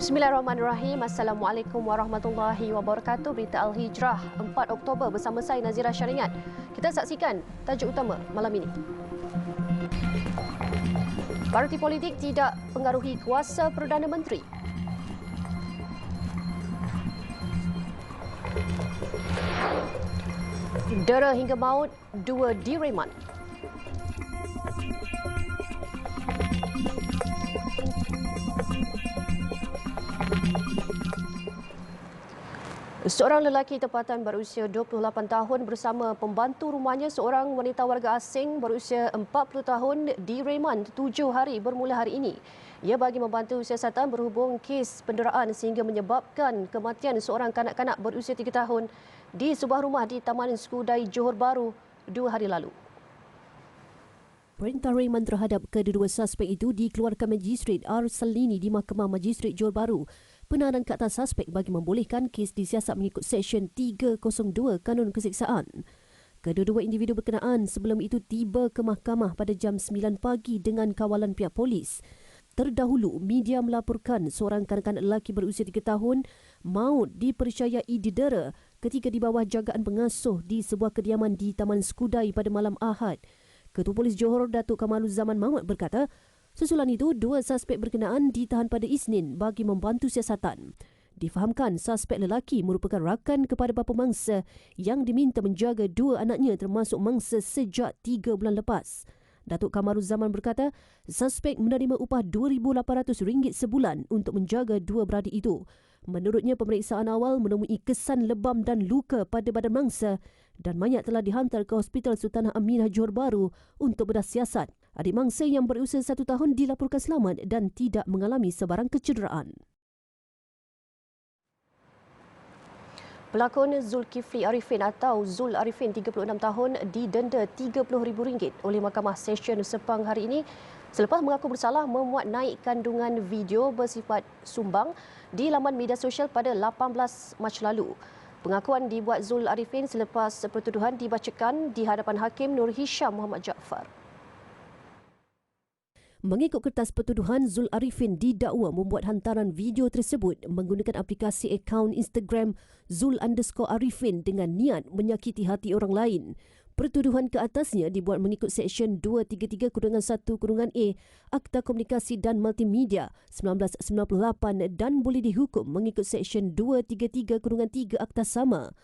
Bismillahirrahmanirrahim. Assalamualaikum warahmatullahi wabarakatuh. Berita Al-Hijrah 4 Oktober bersama saya Nazira Syaringat. Kita saksikan tajuk utama malam ini. Parti politik tidak pengaruhi kuasa Perdana Menteri. Dera hingga maut, 2 direman. Seorang lelaki tempatan berusia 28 tahun bersama pembantu rumahnya, seorang wanita warga asing berusia 40 tahun, direman 7 hari bermula hari ini. Ia bagi membantu siasatan berhubung kes penderaan sehingga menyebabkan kematian seorang kanak-kanak berusia 3 tahun di sebuah rumah di Taman Skudai, Johor Bahru 2 hari lalu. Perintah reman terhadap kedua suspek itu dikeluarkan Magistrate R. Salini di Mahkamah Magistrate Johor Bahru. Penahanan ke atas suspek bagi membolehkan kes disiasat mengikut Seksyen 302 Kanun Keseksaan. Kedua-dua individu berkenaan sebelum itu tiba ke mahkamah pada jam 9 pagi dengan kawalan pihak polis. Terdahulu, media melaporkan seorang kanak-kanak lelaki berusia 3 tahun maut dipercayai didera ketika di bawah jagaan pengasuh di sebuah kediaman di Taman Skudai pada malam Ahad. Ketua Polis Johor, Datuk Kamaluzaman Mahmud berkata, susulan itu, 2 suspek berkenaan ditahan pada Isnin bagi membantu siasatan. Difahamkan suspek lelaki merupakan rakan kepada bapa mangsa yang diminta menjaga 2 anaknya termasuk mangsa sejak 3 bulan lepas. Datuk Kamaluzaman berkata, suspek menerima upah RM2,800 sebulan untuk menjaga 2 beradik itu. Menurutnya, pemeriksaan awal menemui kesan lebam dan luka pada badan mangsa dan mayat telah dihantar ke Hospital Sultanah Aminah Johor Bahru untuk bedah siasat. Adik mangsa yang berusia 1 tahun dilaporkan selamat dan tidak mengalami sebarang kecederaan. Pelakon Zulkifli Arifin atau Zul Arifin 36 tahun didenda RM30,000 oleh Mahkamah Session Sepang hari ini selepas mengaku bersalah memuat naik kandungan video bersifat sumbang di laman media sosial pada 18 Mac lalu. Pengakuan dibuat Zul Arifin selepas pertuduhan dibacakan di hadapan Hakim Nur Hisham Muhammad Jaafar. Mengikut kertas pertuduhan, Zul Arifin didakwa membuat hantaran video tersebut menggunakan aplikasi akaun Instagram Zul_Arifin dengan niat menyakiti hati orang lain. Pertuduhan ke atasnya dibuat mengikut Seksyen 233-1-A Akta Komunikasi dan Multimedia 1998 dan boleh dihukum mengikut Seksyen 233-3 Akta sama.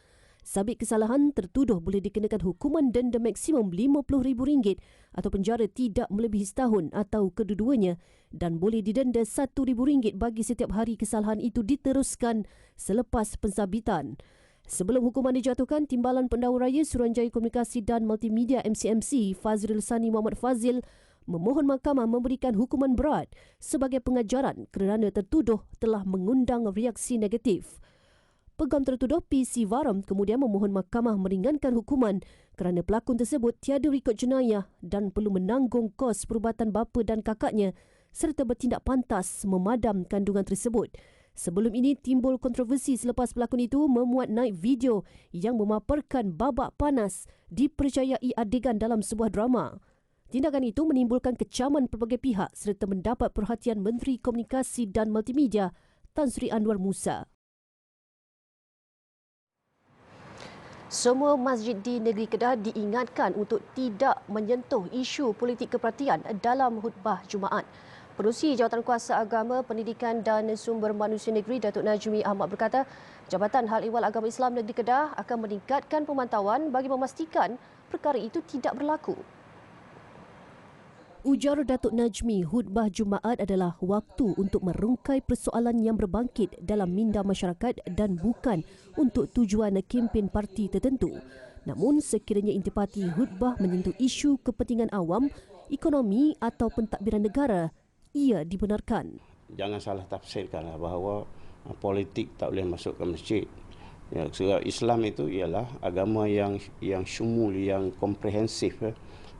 Sabit kesalahan, tertuduh boleh dikenakan hukuman denda maksimum RM50,000 atau penjara tidak melebihi setahun atau kedua-duanya dan boleh didenda RM1,000 bagi setiap hari kesalahan itu diteruskan selepas pensabitan. Sebelum hukuman dijatuhkan, Timbalan Pendahulu Raya Suruhanjaya Komunikasi dan Multimedia MCMC Fazril Sani Muhammad Fazil memohon mahkamah memberikan hukuman berat sebagai pengajaran kerana tertuduh telah mengundang reaksi negatif. Pegam tertuduh PC Varam kemudian memohon mahkamah meringankan hukuman kerana pelakon tersebut tiada rekod jenayah dan perlu menanggung kos perubatan bapa dan kakaknya serta bertindak pantas memadam kandungan tersebut. Sebelum ini timbul kontroversi selepas pelakon itu memuat naik video yang memaparkan babak panas dipercayai adegan dalam sebuah drama. Tindakan itu menimbulkan kecaman pelbagai pihak serta mendapat perhatian Menteri Komunikasi dan Multimedia Tan Sri Anwar Musa. Semua masjid di negeri Kedah diingatkan untuk tidak menyentuh isu politik kepartian dalam khutbah Jumaat. Pengerusi Jawatankuasa Agama, Pendidikan dan Sumber Manusia Negeri Datuk Najmi Ahmad berkata, Jabatan Hal Ehwal Agama Islam Negeri Kedah akan meningkatkan pemantauan bagi memastikan perkara itu tidak berlaku. Ujar Datuk Najmi, khutbah Jumaat adalah waktu untuk merungkai persoalan yang berbangkit dalam minda masyarakat dan bukan untuk tujuan kempen parti tertentu. Namun sekiranya intipati khutbah menyentuh isu kepentingan awam, ekonomi atau pentadbiran negara, ia dibenarkan. Jangan salah tafsirkanlah bahawa politik tak boleh masuk ke masjid. Ya, Islam itu ialah agama yang syumul, yang komprehensif,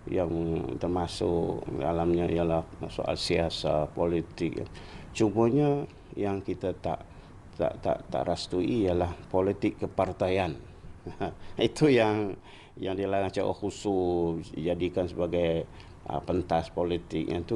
yang termasuk dalamnya ialah soal siasat, politik. Cumanya yang kita tak rastui ialah politik kepartaian. Itu yang dilarang secara khusus jadikan sebagai pentas politik. Yang tu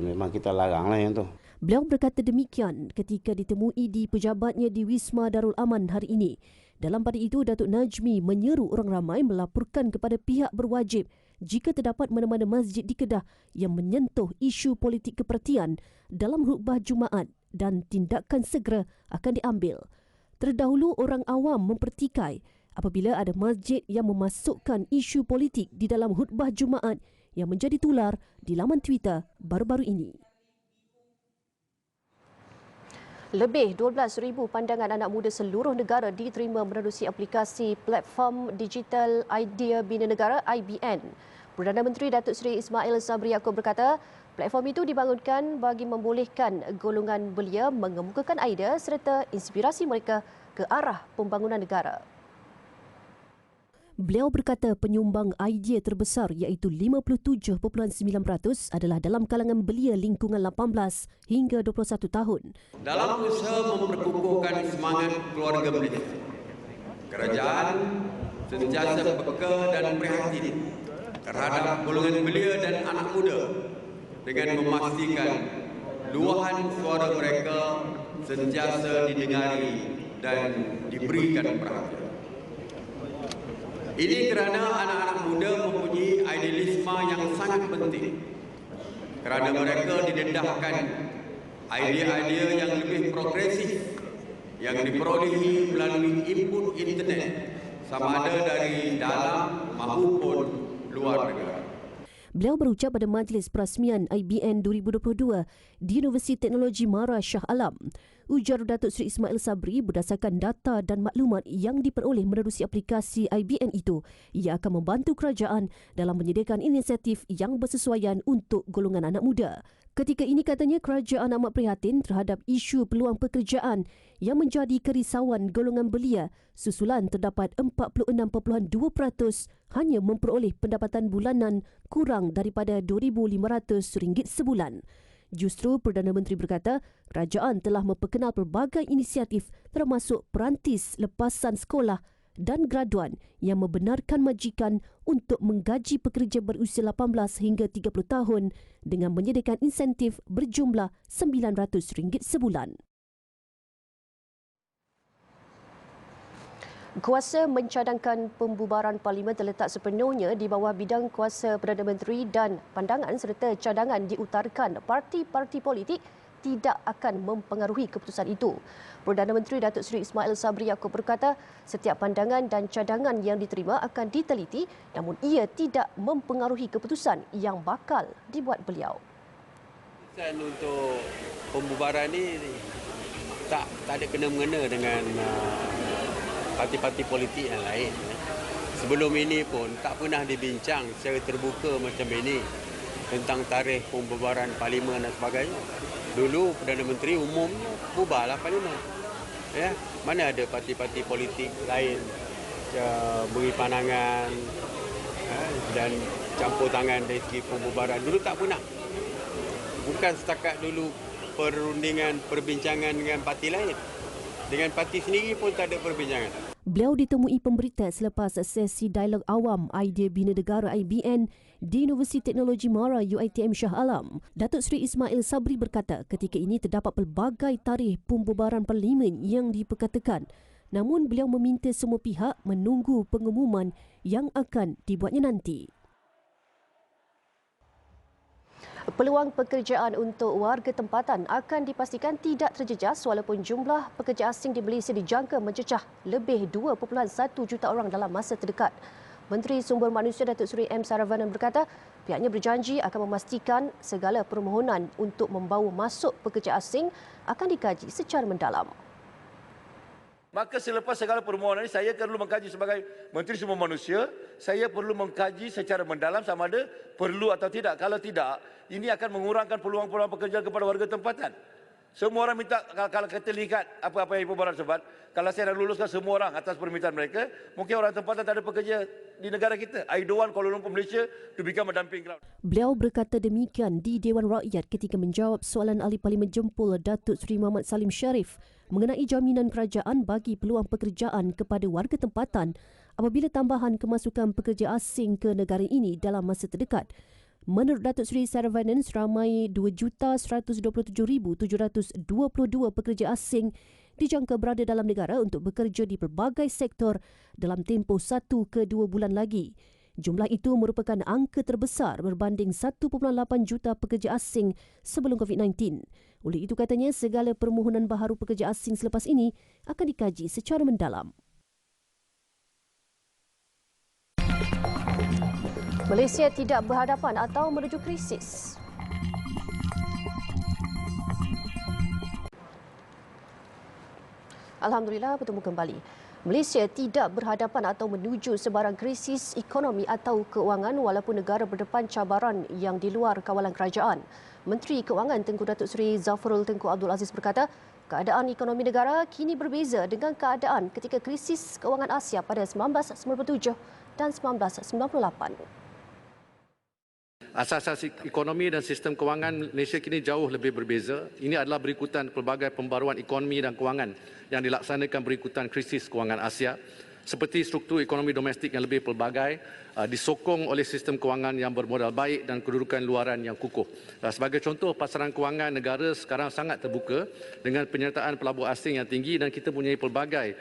memang kita laranglah yang tu. Beliau berkata demikian ketika ditemui di pejabatnya di Wisma Darul Aman hari ini. Dalam pada itu, Datuk Najmi menyeru orang ramai melaporkan kepada pihak berwajib jika terdapat mana-mana masjid di Kedah yang menyentuh isu politik kepartian dalam khutbah Jumaat dan tindakan segera akan diambil. Terdahulu, orang awam mempertikai apabila ada masjid yang memasukkan isu politik di dalam khutbah Jumaat yang menjadi tular di laman Twitter baru-baru ini. Lebih 12,000 pandangan anak muda seluruh negara diterima menerusi aplikasi platform digital Idea Bina Negara IBN. Perdana Menteri Datuk Seri Ismail Sabri Yaakob berkata, platform itu dibangunkan bagi membolehkan golongan belia mengemukakan idea serta inspirasi mereka ke arah pembangunan negara. Beliau berkata penyumbang idea terbesar iaitu 57.9% adalah dalam kalangan belia lingkungan 18 hingga 21 tahun. Dalam usaha memperkukuhkan semangat keluarga Malaysia, kerajaan sentiasa peka dan prihatin terhadap golongan belia dan anak muda dengan memastikan luahan suara mereka sentiasa didengari dan diberikan perhatian. Ini kerana anak-anak muda mempunyai idealisme yang sangat penting kerana mereka didedahkan idea-idea yang lebih progresif yang diperolehi melalui input internet sama ada dari dalam maupun luar negara. Beliau berucap pada Majlis Perasmian IBN 2022 di Universiti Teknologi Mara Shah Alam. Ujar Datuk Seri Ismail Sabri, berdasarkan data dan maklumat yang diperoleh menerusi aplikasi IBN itu, ia akan membantu kerajaan dalam menyediakan inisiatif yang bersesuaian untuk golongan anak muda. Ketika ini katanya kerajaan amat prihatin terhadap isu peluang pekerjaan yang menjadi kerisauan golongan belia susulan terdapat 46.2% hanya memperoleh pendapatan bulanan kurang daripada RM2,500 sebulan. Justru Perdana Menteri berkata kerajaan telah memperkenal pelbagai inisiatif termasuk perantis lepasan sekolah dan graduan yang membenarkan majikan untuk menggaji pekerja berusia 18 hingga 30 tahun dengan menyediakan insentif berjumlah RM900 sebulan. Kuasa mencadangkan pembubaran Parlimen terletak sepenuhnya di bawah bidang kuasa Perdana Menteri dan pandangan serta cadangan diutarakan parti-parti politik tidak akan mempengaruhi keputusan itu. Perdana Menteri Datuk Seri Ismail Sabri Yaakob berkata setiap pandangan dan cadangan yang diterima akan diteliti namun ia tidak mempengaruhi keputusan yang bakal dibuat beliau. Keputusan untuk pembubaran ini tak ada kena-mengena dengan parti-parti politik yang lain. Sebelum ini pun tak pernah dibincang secara terbuka macam ini tentang tarikh pembubaran Parlimen dan sebagainya. Dulu Perdana Menteri umumnya bubarlah Parlimen. Ya, mana ada parti-parti politik lain beri pandangan dan campur tangan dari segi pembubaran. Dulu tak pernah. Bukan setakat dulu perundingan perbincangan dengan parti lain. Dengan parti sendiri pun tak ada perbincangan. Beliau ditemui pemberita selepas sesi dialog awam Idea Bina Negara IBN di Universiti Teknologi Mara UiTM Shah Alam. Datuk Seri Ismail Sabri berkata ketika ini terdapat pelbagai tarikh pembubaran Parlimen yang diperkatakan. Namun beliau meminta semua pihak menunggu pengumuman yang akan dibuatnya nanti. Peluang pekerjaan untuk warga tempatan akan dipastikan tidak terjejas walaupun jumlah pekerja asing di Malaysia dijangka mencecah lebih 2.1 juta orang dalam masa terdekat. Menteri Sumber Manusia Datuk Seri M. Saravanan berkata pihaknya berjanji akan memastikan segala permohonan untuk membawa masuk pekerja asing akan dikaji secara mendalam. Maka selepas segala permohonan ini, saya perlu mengkaji sebagai Menteri Sumber Manusia, saya perlu mengkaji secara mendalam sama ada perlu atau tidak. Kalau tidak, ini akan mengurangkan peluang-peluang pekerjaan kepada warga tempatan. Semua orang minta, kalau kita lihat apa-apa yang Ibu Barat sebut, kalau saya dah luluskan semua orang atas permintaan mereka, mungkin orang tempatan tak ada pekerja di negara kita. I don't want Kuala Lumpur Malaysia to become a dumping ground. Beliau berkata demikian di Dewan Rakyat ketika menjawab soalan Ahli Parlimen Jempol Datuk Seri Muhammad Salim Sharif mengenai jaminan kerajaan bagi peluang pekerjaan kepada warga tempatan apabila tambahan kemasukan pekerja asing ke negara ini dalam masa terdekat. Menurut Datuk Seri Saravanan, ramai 2,127,722 pekerja asing dijangka berada dalam negara untuk bekerja di pelbagai sektor dalam tempoh 1 ke 2 bulan lagi. Jumlah itu merupakan angka terbesar berbanding 1.8 juta pekerja asing sebelum COVID-19. Oleh itu katanya, segala permohonan baharu pekerja asing selepas ini akan dikaji secara mendalam. Malaysia tidak berhadapan atau menuju krisis. Alhamdulillah, bertemu kembali. Malaysia tidak berhadapan atau menuju sebarang krisis ekonomi atau keuangan walaupun negara berdepan cabaran yang di luar kawalan kerajaan. Menteri Keuangan Tengku Datuk Seri Zafrul Tengku Abdul Aziz berkata, keadaan ekonomi negara kini berbeza dengan keadaan ketika krisis keuangan Asia pada 1997 dan 1998. Asas-asas ekonomi dan sistem kewangan Malaysia kini jauh lebih berbeza. Ini adalah berikutan pelbagai pembaruan ekonomi dan kewangan yang dilaksanakan berikutan krisis kewangan Asia. Seperti struktur ekonomi domestik yang lebih pelbagai, disokong oleh sistem kewangan yang bermodal baik dan kedudukan luaran yang kukuh. Sebagai contoh, pasaran kewangan negara sekarang sangat terbuka dengan penyertaan pelabur asing yang tinggi dan kita mempunyai pelbagai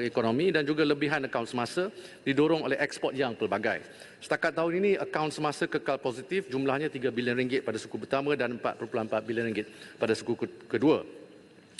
ekonomi dan juga lebihan akaun semasa didorong oleh ekspor yang pelbagai. Setakat tahun ini, akaun semasa kekal positif, jumlahnya RM3 bilion pada suku pertama dan RM4.4 bilion pada suku kedua.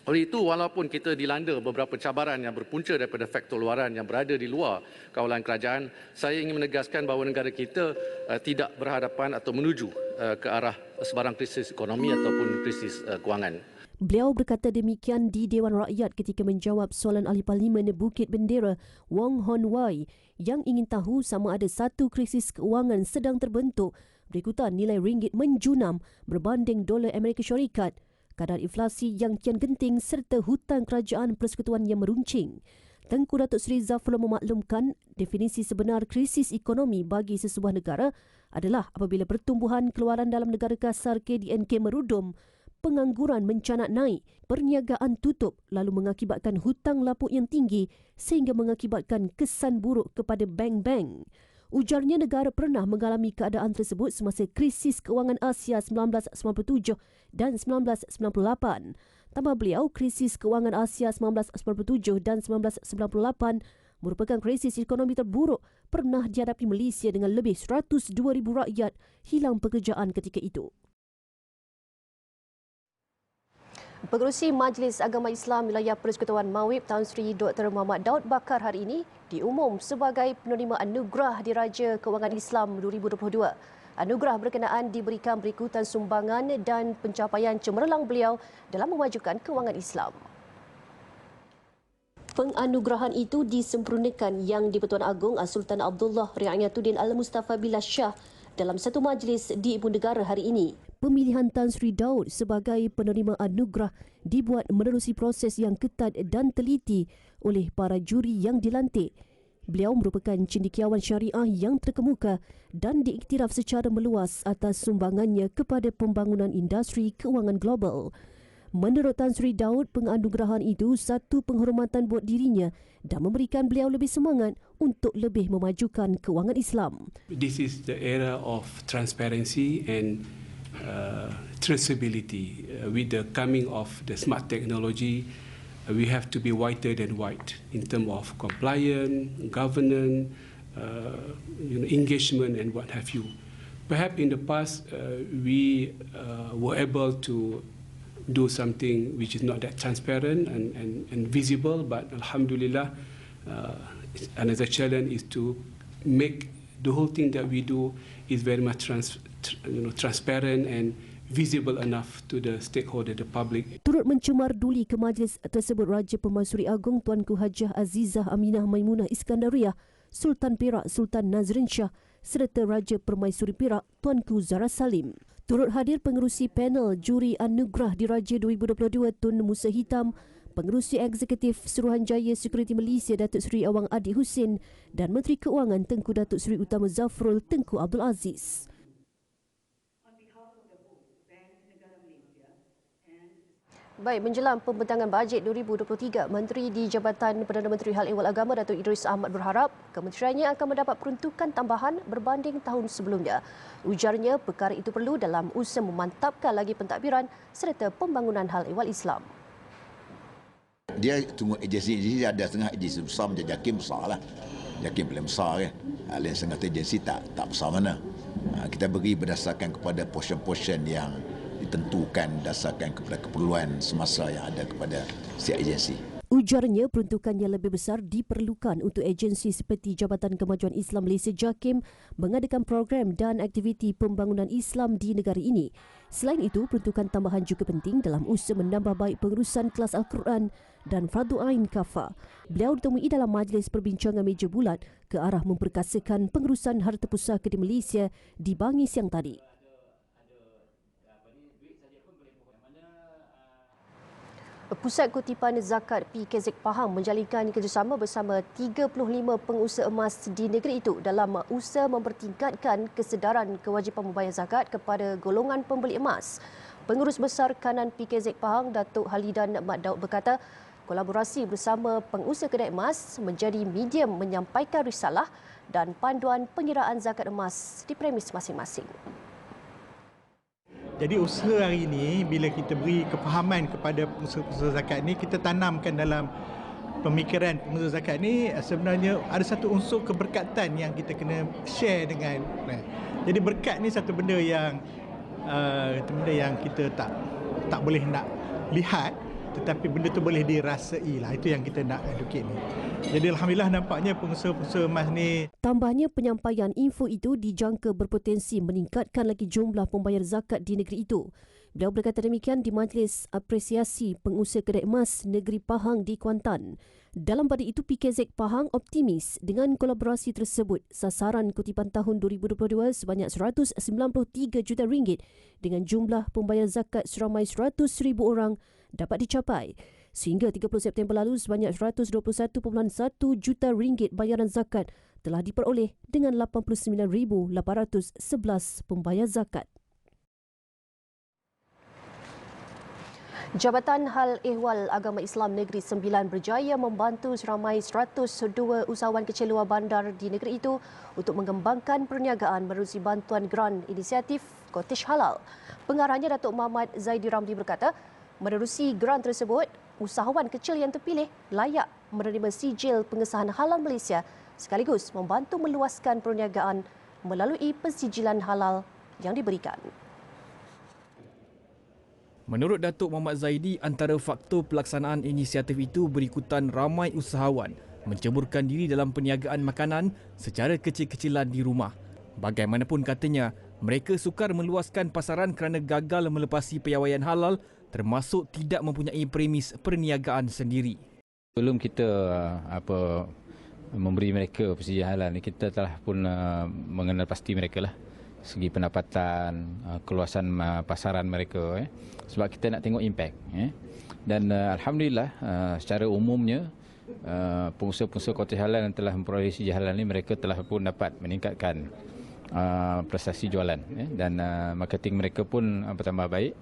Oleh itu, walaupun kita dilanda beberapa cabaran yang berpunca daripada faktor luaran yang berada di luar kawalan kerajaan, saya ingin menegaskan bahawa negara kita tidak berhadapan atau menuju ke arah sebarang krisis ekonomi ataupun krisis kewangan. Beliau berkata demikian di Dewan Rakyat ketika menjawab soalan Ahli Parlimen Bukit Bendera Wong Hon Wai yang ingin tahu sama ada satu krisis keuangan sedang terbentuk berikutan nilai ringgit menjunam berbanding dolar Amerika Syarikat, kadar inflasi yang kian genting serta hutang kerajaan persekutuan yang meruncing. Tengku Datuk Seri Zafrul memaklumkan definisi sebenar krisis ekonomi bagi sesebuah negara adalah apabila pertumbuhan keluaran dalam negara kasar KDNK merudum, pengangguran mencanak naik, perniagaan tutup lalu mengakibatkan hutang lapuk yang tinggi sehingga mengakibatkan kesan buruk kepada bank-bank. Ujarnya negara pernah mengalami keadaan tersebut semasa krisis keuangan Asia 1997 dan 1998. Tambah beliau, krisis keuangan Asia 1997 dan 1998 merupakan krisis ekonomi terburuk pernah dihadapi Malaysia dengan lebih 102,000 rakyat hilang pekerjaan ketika itu. Pengerusi Majlis Agama Islam Wilayah Persekutuan Mawib Tan Sri Dr. Muhammad Daud Bakar hari ini diumum sebagai penerima Anugerah Diraja Kewangan Islam 2022. Anugerah berkenaan diberikan berikutan sumbangan dan pencapaian cemerlang beliau dalam memajukan kewangan Islam. Penganugerahan itu disempurnakan Yang di-Pertuan Agong Sultan Abdullah Riayatuddin Al-Mustafa Billah Shah dalam satu majlis di Ibu Negara hari ini. Pemilihan Tan Sri Daud sebagai penerima anugerah dibuat menerusi proses yang ketat dan teliti oleh para juri yang dilantik. Beliau merupakan cendekiawan syariah yang terkemuka dan diiktiraf secara meluas atas sumbangannya kepada pembangunan industri kewangan global. Menurut Tan Sri Daud, penganugerahan itu satu penghormatan buat dirinya dan memberikan beliau lebih semangat untuk lebih memajukan kewangan Islam. This is the era of transparency and traceability. With the coming of the smart technology, we have to be whiter than white in terms of compliance, governance, engagement and what have you. Perhaps in the past, we were able to do something which is not that transparent and visible, but Alhamdulillah, another challenge is to make the whole thing that we do is very much transparent and visible enough to the stakeholder, the public. Turut mencemar duli ke majlis tersebut Raja Pemaisuri Agong Tuanku Hajah Azizah Aminah Maimunah Iskandariah, Sultan Perak Sultan Nazrin Shah serta Raja Permaisuri Perak Tuanku Zara Salim. Turut hadir pengerusi panel Juri Anugerah Diraja 2022 Tun Musa Hitam, Pengerusi Eksekutif Suruhanjaya Sekuriti Malaysia Datuk Seri Awang Adik Hussein dan Menteri Keuangan Tengku Datuk Seri Utama Zafrul Tengku Abdul Aziz. Baik, menjelang pembentangan bajet 2023, Menteri di Jabatan Perdana Menteri Hal Ehwal Agama Datuk Idris Ahmad berharap kementeriannya akan mendapat peruntukan tambahan berbanding tahun sebelumnya. Ujarnya perkara itu perlu dalam usaha memantapkan lagi pentadbiran serta pembangunan Hal Ehwal Islam. Dia tunggu agensi ada setengah agensi besar macam JAKIM besar lah. JAKIM paling besar kan. Lain setengah agensi tak besar mana. Kita beri berdasarkan kepada portion-portion yang ditentukan berdasarkan kepada keperluan semasa yang ada kepada setiap agensi. Ujarnya peruntukan yang lebih besar diperlukan untuk agensi seperti Jabatan Kemajuan Islam Malaysia JAKIM mengadakan program dan aktiviti pembangunan Islam di negara ini. Selain itu, peruntukan tambahan juga penting dalam usaha menambah baik pengurusan kelas Al-Quran dan Fardu Ain Kafah. Beliau ditemui dalam majlis perbincangan meja bulat ke arah memperkasakan pengurusan harta pusaka di Malaysia di Bangi siang tadi. Pusat Kutipan Zakat PKZ Pahang menjalinkan kerjasama bersama 35 pengusaha emas di negeri itu dalam usaha mempertingkatkan kesedaran kewajipan membayar zakat kepada golongan pembeli emas. Pengurus Besar Kanan PKZ Pahang, Datuk Halidan Mat Daud berkata, kolaborasi bersama pengusaha kedai emas menjadi medium menyampaikan risalah dan panduan pengiraan zakat emas di premis masing-masing. Jadi usaha hari ini, bila kita beri kefahaman kepada pengusaha zakat ni, kita tanamkan dalam pemikiran pengusaha zakat ni, sebenarnya ada satu unsur keberkatan yang kita kena share dengan. Jadi berkat ni satu benda yang kita tak boleh nak lihat, tetapi benda tu boleh dirasai lah. Itu yang kita nak educate ni. Jadi alhamdulillah nampaknya pengusaha-pengusaha emas ni. Tambahnya, penyampaian info itu dijangka berpotensi meningkatkan lagi jumlah pembayar zakat di negeri itu. Beliau berkata demikian di Majlis Apresiasi Pengusaha Kedai Emas Negeri Pahang di Kuantan. Dalam pada itu, PKZ Pahang optimis dengan kolaborasi tersebut, sasaran kutipan tahun 2022 sebanyak RM193 juta dengan jumlah pembayar zakat seramai 100,000 orang dapat dicapai. Sehingga 30 September lalu, sebanyak RM121.1 juta bayaran zakat telah diperoleh dengan 89,811 pembayar zakat. Jabatan Hal Ehwal Agama Islam Negeri Sembilan berjaya membantu seramai 102 usahawan kecil luar bandar di negeri itu untuk mengembangkan perniagaan menerusi bantuan grant inisiatif Cottage Halal. Pengarahnya Datuk Muhammad Zaidi Ramli berkata, menerusi grant tersebut, usahawan kecil yang terpilih layak menerima sijil pengesahan halal Malaysia sekaligus membantu meluaskan perniagaan melalui pensijilan halal yang diberikan. Menurut Datuk Muhammad Zaidi, antara faktor pelaksanaan inisiatif itu berikutan ramai usahawan menceburkan diri dalam perniagaan makanan secara kecil-kecilan di rumah. Bagaimanapun katanya, mereka sukar meluaskan pasaran kerana gagal melepasi piawaian halal termasuk tidak mempunyai premis perniagaan sendiri. Sebelum kita memberi mereka persediaan halal ni, kita telah pun mengenal pasti mereka lah. Segi pendapatan, keluasan pasaran mereka. Sebab kita nak tengok impact. Dan alhamdulillah secara umumnya pengusaha-pengusaha Cottage Halal yang telah memperoleh sijil halal ni, mereka telah pun dapat meningkatkan prestasi jualan. Dan marketing mereka pun bertambah baik.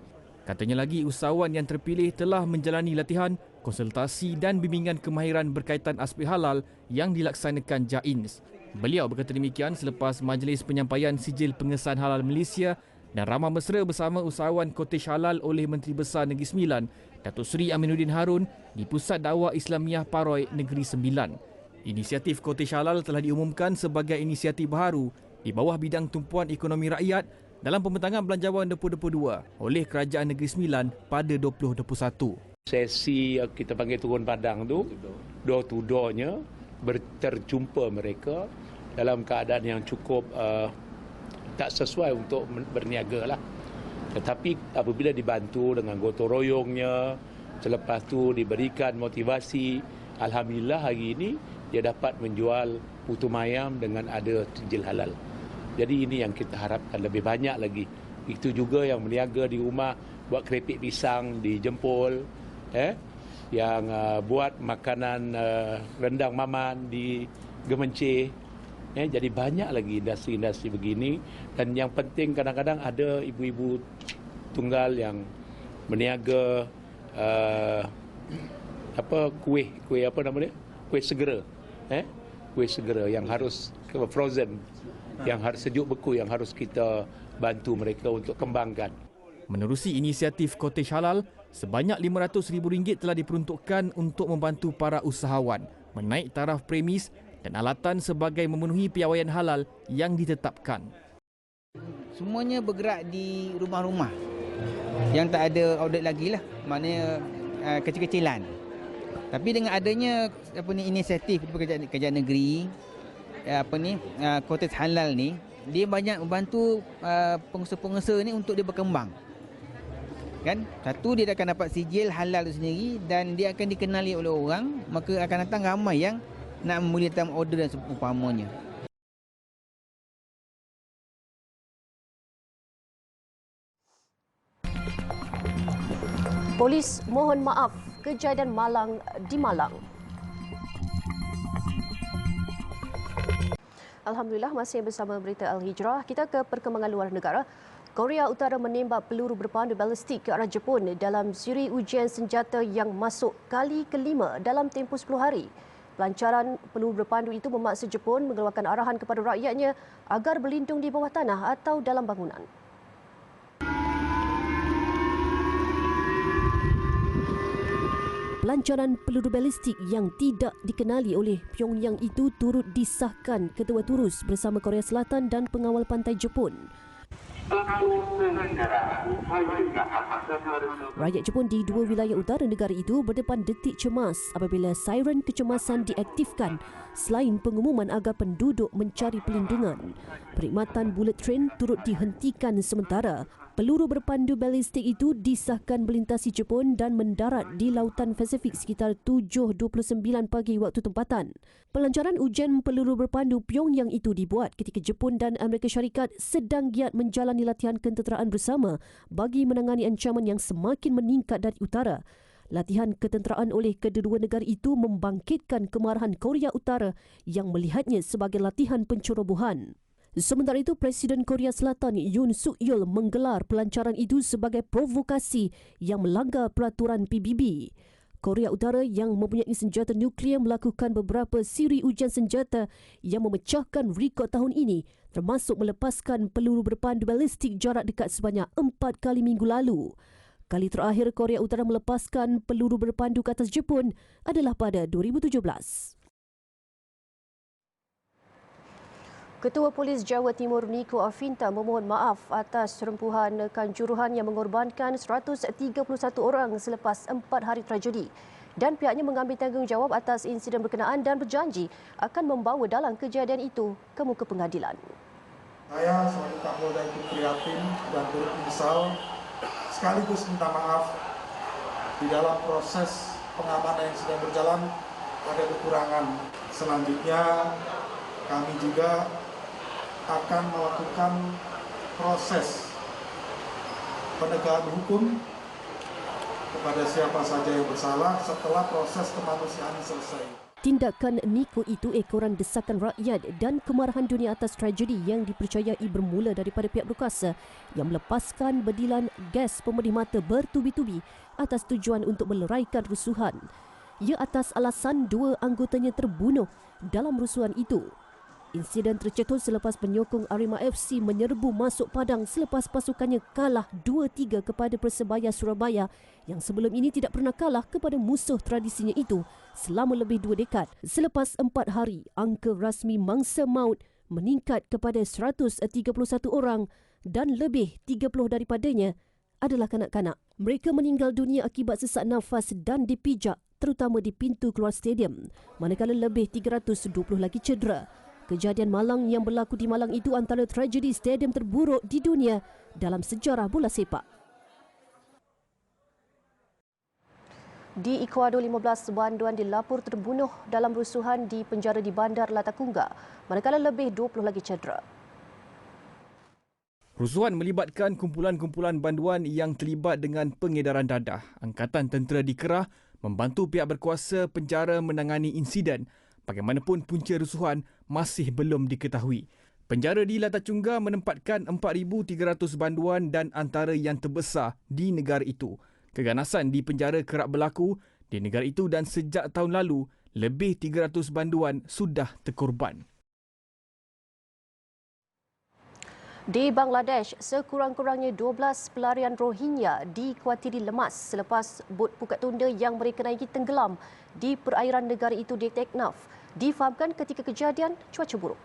Katanya lagi, usahawan yang terpilih telah menjalani latihan, konsultasi dan bimbingan kemahiran berkaitan aspek halal yang dilaksanakan JAINS. Beliau berkata demikian selepas majlis penyampaian sijil pengesahan halal Malaysia dan ramah mesra bersama usahawan Cottage Halal oleh Menteri Besar Negeri Sembilan, Datuk Seri Aminuddin Harun di Pusat Dakwah Islamiah Paroi Negeri Sembilan. Inisiatif Cottage Halal telah diumumkan sebagai inisiatif baharu di bawah bidang tumpuan ekonomi rakyat dalam pembentangan Belanjawan 2022 oleh Kerajaan Negeri Sembilan pada 2021. Sesi kita panggil turun padang tu, door to door-nya, berterjumpa mereka dalam keadaan yang cukup tak sesuai untuk berniaga lah. Tetapi apabila dibantu dengan gotong royongnya, selepas tu diberikan motivasi, alhamdulillah hari ini dia dapat menjual putu mayam dengan ada sijil halal. Jadi ini yang kita harapkan lebih banyak lagi. Itu juga yang berniaga di rumah, buat keripik pisang di Jempol, yang buat makanan rendang maman di Gemencih. Jadi banyak lagi industri-industri begini. Dan yang penting kadang-kadang ada ibu-ibu tunggal yang berniaga kuih apa nama dia? Kuih segera. Kuih segera yang harus frozen, yang harus sejuk beku, yang harus kita bantu mereka untuk kembangkan. Menerusi inisiatif Cottage Halal, sebanyak RM500,000 telah diperuntukkan untuk membantu para usahawan menaik taraf premis dan alatan sebagai memenuhi piawaian halal yang ditetapkan. Semuanya bergerak di rumah-rumah yang tak ada audit lagi lah, maknanya kecil-kecilan. Tapi dengan adanya inisiatif kerajaan negeri, Cottage Halal ni, dia banyak membantu pengusaha-pengusaha ni untuk dia berkembang. Kan? Satu, dia akan dapat sijil halal itu sendiri dan dia akan dikenali oleh orang, maka akan datang ramai yang nak memulihkan order dan seumpamanya. Polis mohon maaf kejadian malang di Malang. Alhamdulillah, masih bersama berita Al-Hijrah. Kita ke perkembangan luar negara. Korea Utara menembak peluru berpandu balistik ke arah Jepun dalam siri ujian senjata yang masuk kali kelima dalam tempoh 10 hari. Pelancaran peluru berpandu itu memaksa Jepun mengeluarkan arahan kepada rakyatnya agar berlindung di bawah tanah atau dalam bangunan. Pelancaran peluru balistik yang tidak dikenali oleh Pyongyang itu turut disahkan Ketua Turus bersama Korea Selatan dan pengawal pantai Jepun. Rakyat Jepun di dua wilayah utara negara itu berdepan detik cemas apabila siren kecemasan diaktifkan selain pengumuman agar penduduk mencari pelindungan. Perkhidmatan bullet train turut dihentikan sementara. Peluru berpandu balistik itu disahkan melintasi Jepun dan mendarat di Lautan Pasifik sekitar 7.29 pagi waktu tempatan. Pelancaran ujian peluru berpandu Pyongyang itu dibuat ketika Jepun dan Amerika Syarikat sedang giat menjalani latihan ketenteraan bersama bagi menangani ancaman yang semakin meningkat dari utara. Latihan ketenteraan oleh kedua negara itu membangkitkan kemarahan Korea Utara yang melihatnya sebagai latihan pencerobohan. Sementara itu, Presiden Korea Selatan Yoon Suk Yeol menggelar pelancaran itu sebagai provokasi yang melanggar peraturan PBB. Korea Utara yang mempunyai senjata nuklear melakukan beberapa siri ujian senjata yang memecahkan rekod tahun ini, termasuk melepaskan peluru berpandu balistik jarak dekat sebanyak 4 kali minggu lalu. Kali terakhir Korea Utara melepaskan peluru berpandu ke atas Jepun adalah pada 2017. Ketua Polis Jawa Timur Niko Afinta memohon maaf atas serempuhan kanjuruhan yang mengorbankan 131 orang selepas 4 hari tragedi dan pihaknya mengambil tanggungjawab atas insiden berkenaan dan berjanji akan membawa dalam kejadian itu ke muka pengadilan. Saya selaku Kapolda ikut prihatin dan turut menyesal sekaligus minta maaf di dalam proses pengamanan yang sedang berjalan ada kekurangan. Selanjutnya kami juga akan melakukan proses penegakan hukum kepada siapa saja yang bersalah setelah proses kemanusiaan selesai. Tindakan Niko itu ekoran desakan rakyat dan kemarahan dunia atas tragedi yang dipercayai bermula daripada pihak berkuasa yang melepaskan bedilan gas pemedih mata bertubi-tubi atas tujuan untuk meleraikan rusuhan. Ia atas alasan 2 anggotanya terbunuh dalam rusuhan itu. Insiden tercetus selepas penyokong Arema FC menyerbu masuk padang selepas pasukannya kalah 2-3 kepada Persebaya Surabaya yang sebelum ini tidak pernah kalah kepada musuh tradisinya itu selama lebih 2 dekad. Selepas 4 hari, angka rasmi mangsa maut meningkat kepada 131 orang dan lebih 30 daripadanya adalah kanak-kanak. Mereka meninggal dunia akibat sesak nafas dan dipijak terutama di pintu keluar stadium, manakala lebih 320 lagi cedera. Kejadian malang yang berlaku di Malang itu antara tragedi stadium terburuk di dunia dalam sejarah bola sepak. Di Ecuador, 15 banduan dilapor terbunuh dalam rusuhan di penjara di Bandar Latacunga, manakala lebih 20 lagi cedera. Rusuhan melibatkan kumpulan-kumpulan banduan yang terlibat dengan pengedaran dadah. Angkatan Tentera dikerah membantu pihak berkuasa penjara menangani insiden. Bagaimanapun punca rusuhan masih belum diketahui. Penjara di Latacunga menempatkan 4,300 banduan dan antara yang terbesar di negara itu. Keganasan di penjara kerap berlaku di negara itu dan sejak tahun lalu, lebih 300 banduan sudah terkorban. Di Bangladesh, sekurang-kurangnya 12 pelarian Rohingya dikuatiri lemas selepas bot pukat tunda yang mereka naiki tenggelam di perairan negara itu di Teknaf. Difahamkan ketika kejadian cuaca buruk.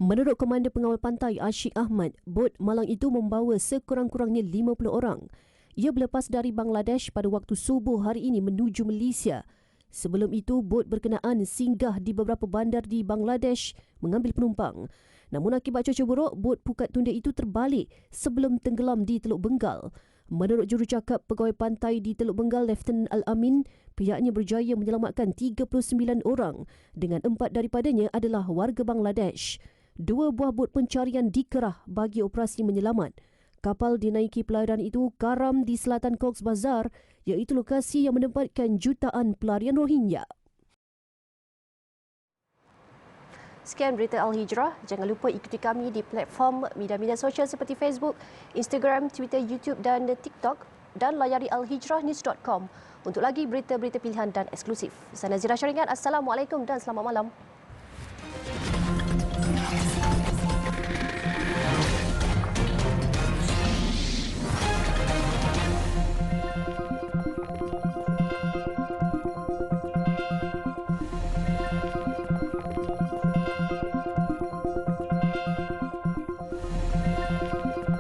Menurut Komander Pengawal Pantai Ashik Ahmad, bot malang itu membawa sekurang-kurangnya 50 orang. Ia berlepas dari Bangladesh pada waktu subuh hari ini menuju Malaysia. Sebelum itu, bot berkenaan singgah di beberapa bandar di Bangladesh mengambil penumpang. Namun akibat cuaca buruk, bot pukat tunda itu terbalik sebelum tenggelam di Teluk Bengal. Menurut jurucakap Pegawai Pantai di Teluk Bengal, Lieutenant Al-Amin, pihaknya berjaya menyelamatkan 39 orang dengan 4 daripadanya adalah warga Bangladesh. 2 buah bot pencarian dikerah bagi operasi menyelamat. Kapal dinaiki pelarian itu karam di selatan Cox's Bazar, iaitu lokasi yang menempatkan jutaan pelarian Rohingya. Sekian berita Al-Hijrah. Jangan lupa ikuti kami di platform media-media sosial seperti Facebook, Instagram, Twitter, YouTube dan TikTok dan layari alhijrahnews.com untuk lagi berita-berita pilihan dan eksklusif. Saya Nazira Syaringan. Assalamualaikum dan selamat malam.